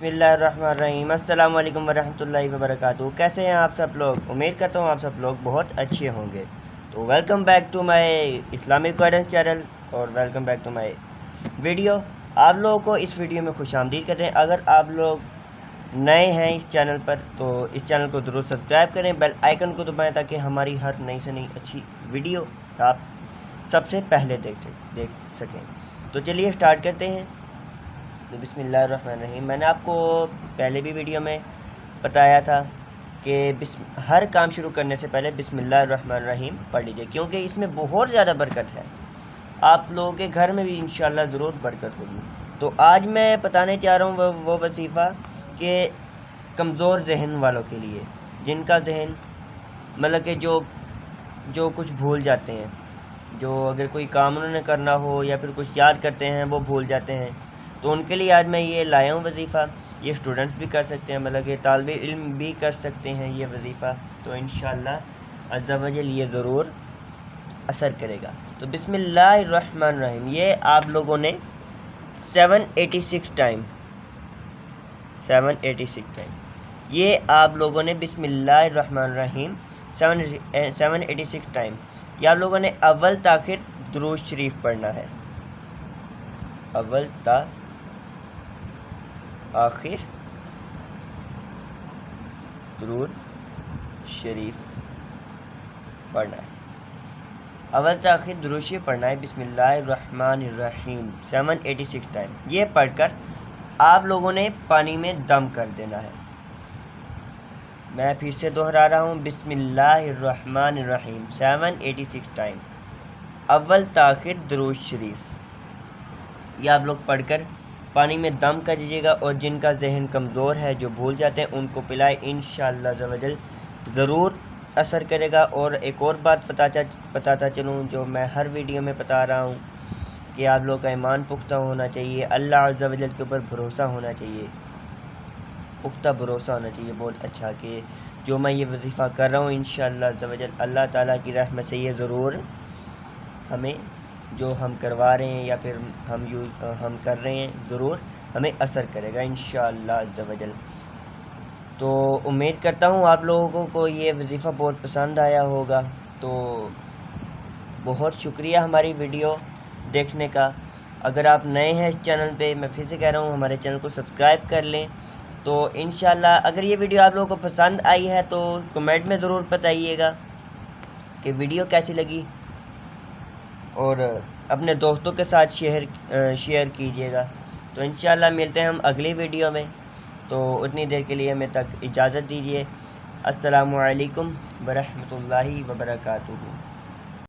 बिस्मिल्लाहिर्रहमानिर्रहीम। अस्सलाम वालेकुम वरहमतुल्लाहि वबरकातुहू। कैसे हैं आप सब लोग? उम्मीद करता हूँ आप सब लोग बहुत अच्छे होंगे। तो welcome back to my Islamic guidance channel और welcome back to my video. आप लोगों को इस वीडियो में खुशामदीद करते हैं। अगर आप लोग नए हैं इस चैनल पर तो इस चैनल को ज़रूर सब्सक्राइब करें, बेल आइकन को दबाएं ताकि हमारी हर नई से नई अच्छी वीडियो आप सबसे पहले देख सकें। तो चलिए स्टार्ट करते हैं। तो बिस्मिल्लाहिर्रहमानिर्रहीम। मैंने आपको पहले भी वीडियो में बताया था कि हर काम शुरू करने से पहले बिस्मिल्लाहिर्रहमानिर्रहीम पढ़ लीजिए, क्योंकि इसमें बहुत ज़्यादा बरकत है। आप लोगों के घर में भी इंशाअल्लाह ज़रूर बरकत होगी। तो आज मैं बताने चाह रहा हूँ वो वजीफ़ा कि कमज़ोर जहन वालों के लिए, जिनका जहन मतलब कि जो कुछ भूल जाते हैं, जो अगर कोई काम उन्होंने करना हो या फिर कुछ याद करते हैं वो भूल जाते हैं, तो उनके लिए आज मैं ये लाया हूँ वजीफ़ा। ये स्टूडेंट्स भी कर सकते हैं, मतलब कि तालिबे इल्म भी कर सकते हैं ये वजीफ़ा। तो इंशाअल्लाह अज़्ज़ा वजल ये ज़रूर असर करेगा। तो बिस्मिल्लाहिर्रहमानिर्रहीम ये आप लोगों ने 786 टाइम ये आप लोगों ने बिस्मिल्लाहिर्रहमानिर्रहीम 786 टाइम ये आप लोगों ने अव्वल ताखिर दुरूद शरीफ पढ़ना है। अव्वल ता आखिर दुरूद शरीफ पढ़ना है। अव्वल ता आखिर दुरूद शरीफ पढ़ना है बिस्मिल्लाहिर्रहमानिर्रहीम 786 टाइम। ये पढ़कर आप लोगों ने पानी में दम कर देना है। मैं फिर से दोहरा रहा हूँ, बिस्मिल्लाहिर्रहमानिर्रहीम 786 टाइम अव्वल ता आखिर दुरूद शरीफ। ये आप लोग पढ़कर पानी में दम कर दीजिएगा, और जिनका जहन कमज़ोर है, जो भूल जाते हैं, उनको पिलाए। इंशाअल्लाह ज़वजल ज़रूर असर करेगा। और एक और बात बताता चलूँ जो मैं हर वीडियो में बता रहा हूँ कि आप लोग का ईमान पुख्ता होना चाहिए, अल्लाह अज़्ज़ा वजल के ऊपर भरोसा होना चाहिए, पुख्ता भरोसा होना चाहिए बहुत अच्छा, कि जो मैं ये वजीफ़ा कर रहा हूँ इंशाअल्लाह ज़वजल अल्लाह ताला की रहमत से ये ज़रूर हमें, जो हम करवा रहे हैं या फिर हम कर रहे हैं, ज़रूर हमें असर करेगा इंशाअल्लाह अज़्ज़ा वजल। तो उम्मीद करता हूँ आप लोगों को ये वजीफ़ा बहुत पसंद आया होगा। तो बहुत शुक्रिया हमारी वीडियो देखने का। अगर आप नए हैं इस चैनल पे, मैं फिर से कह रहा हूँ हमारे चैनल को सब्सक्राइब कर लें। तो इंशाअल्लाह अगर ये वीडियो आप लोगों को पसंद आई है तो कमेंट में ज़रूर बताइएगा कि वीडियो कैसी लगी, और अपने दोस्तों के साथ शेयर कीजिएगा। तो इंशाअल्लाह मिलते हैं हम अगली वीडियो में। तो उतनी देर के लिए हमें तक इजाज़त दीजिए। अस्सलामु अलैकुम वरहमतुल्लाहि वबरकातुहू।